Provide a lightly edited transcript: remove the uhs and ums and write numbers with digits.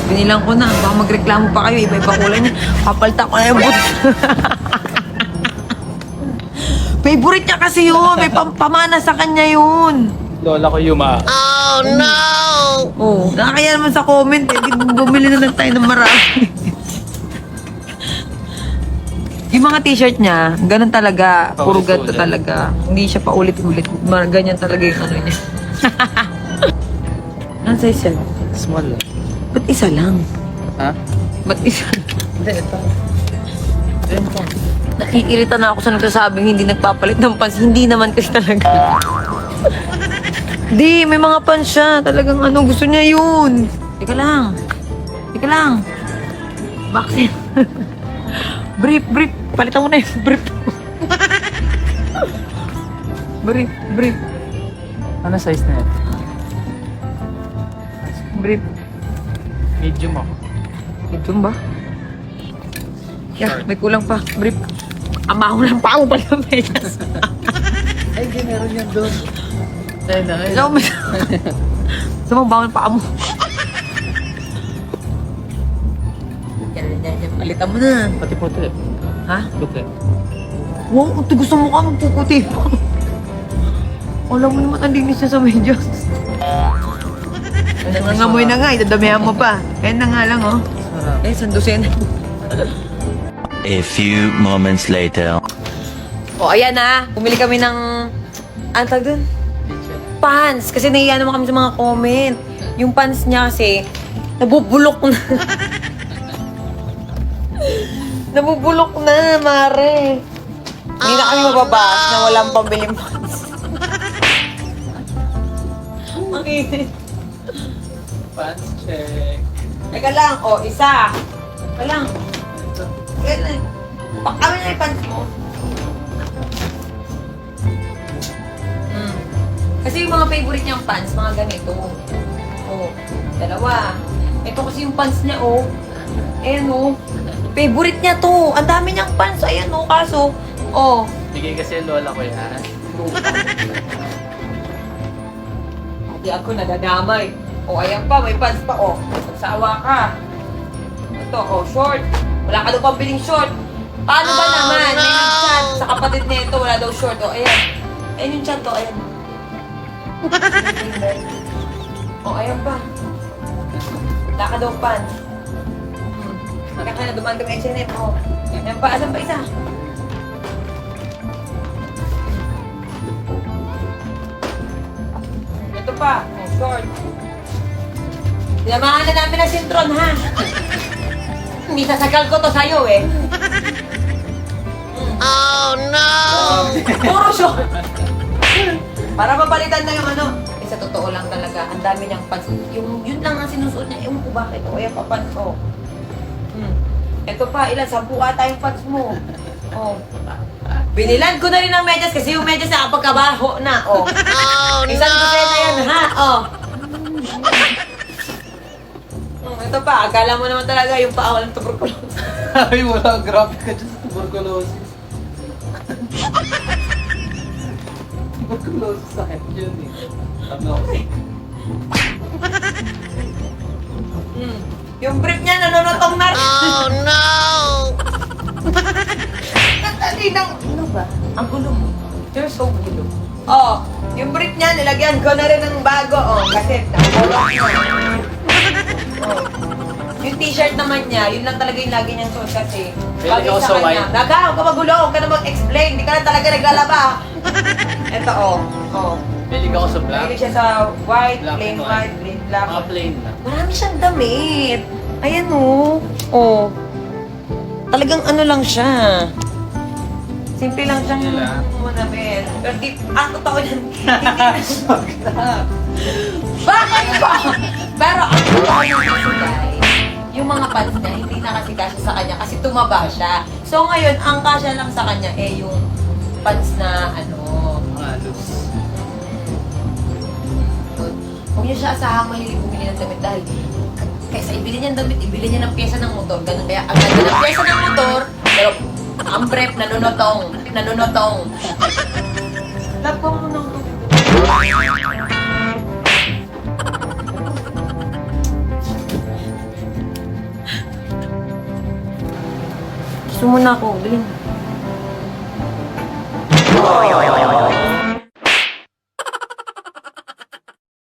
Binilang ko na. Baka magreklamo pa kayo. Iba-iba kulay niya. Papalta ko na yung buto. Favorite niya kasi yun. May pamana sa kanya yun. Lola ko Yuma. Oh, no! Oh, nakakaya naman sa comment eh. Bumili na lang tayo ng marami. Yung mga t-shirt niya, ganun talaga. Puro ganito talaga. Hindi siya paulit-ulit. Ganyan talaga yung ano niya. Anong size yan? Small lang. Ba't isa lang? Ha? Ba't isa? Hindi, ito. Ito. Nakiirita na ako sa nagsasabing hindi nagpapalit ng pants. Hindi naman kasi talaga. Di, may mga pants siya. Talagang ano, gusto niya yun. Teka lang. Teka lang. Bakit? Brief. Palitan mo na yung brief. Brief. Ano size na yan? Brief. Medium ako. Ito ba? Yeah, may kulang pa. Brief. Amaho lang pa ako pala medyas. Ay, di meron yan doon. Ayun na, ayun. Ikaw, sumabawal pa mo. Yan. Palitan mo na. Pati puti. Ha? Puti. Wow, ito gusto mo ka magpuputi pa. Alam mo naman, ang linis niya sa medyas. Nangangamoy na nga, idadamihan mo pa. Kaya na nga lang, oh. Sarap. Sandusin. A few moments later. O, ayan na. Pumili kami ng... Ano tawag dun? Pants. Kasi nahiya naman kami sa mga comment. Yung pants niya kasi, nabubulok na. Nabubulok na, mare. Hindi na kami mababas na walang pambiling pants. Ang init. Pants check. Teka lang, o, isa. Teka lang. Teka lang. Pakawin na yung pants mo. Kasi yung mga favorite niyang pants, mga ganito. Oh, dalawa. Ito kasi yung pants niya, oh. Ayan, oh. Favorite niya to. Ang dami niyang pants. Ayan, oh. Kaso, oh. Bigay kasi yung lola ko yan. Hindi ako nadadamay. Oh, ayan pa. May pants pa, oh. Magsawa ka. Ito, oh, short. Wala ka daw pambiling short. Paano ba naman? May nag-chat sa kapatid nito. Wala daw short, oh. Ayan. Ayan yung chat, oh. Ayan. Oh, ayan pa. Wala ka daw pants. Kaya ka na dumaan kami H&M. Oh. Ayan pa. Asan pa isa? Ito pa. Oh, short. Sinamahan na namin ang sintron, ha? Hindi sasagal ko to sa'yo, eh. Oh, no! Puro short! Para mapalitan na yung ano. Eh, sa totoo lang talaga, ang dami niyang pants. Yun lang ang sinusuot niya. Ewan ko bakit. O, ayan pa pants, oh. Ito pa, ilan? 10 ata yung pants mo. Oh. Binilan ko na rin ang medyas kasi yung medyas na pagkabaho na, oh. Oh, isang dosena yan, ha? Oh. Ito pa, akala mo naman talaga yung paa ng tuberculosis. Ay, wala. Graphic ka dyan sa tuberculosis. Tuberculosis sa akin yun eh. Ano? Yung brief niya, nanonotong na rin. Oh, no! Natali ng... Ano ba? Ang gulo mo. You're so gulo. Oh, yung brief niya, nilagyan ko na rin ng bago. Oh, kasi nakapulok na. Oh. Yung t-shirt naman niya, yun lang talaga yung lagi niyang suot kasi. Pili ko sa white. Gaga, huwag ka magulo, huwag ka na mag-explain. Hindi ka na talaga naglalaba. Ito, oh. Oh. Pili ko sa black. Pili siya sa white, Black plain and white, plain black. Mga plain na. Marami siyang damit. Ayan, oh. Oh. Talagang ano lang siya. Simple lang siyang Simple lang. manamit. Pero di, totoo yan. Bakit ba? Pero ang totoo yan kasi guys, yung mga pants niya, hindi na kasi kasya sa kanya kasi tumaba siya. So ngayon, ang kasya lang sa kanya eh yung pants na ano. Mga loose. Huwag niyo siya asahang mahilig bumili ng damit dahil kaysa ibili niya ng damit, ibili niya ng pyesa ng motor. Ganun kaya, ang ganda ng pyesa ng motor, pero ang brep, nanunotong. Lapang mo ng Gusto mo na ako, bilhin.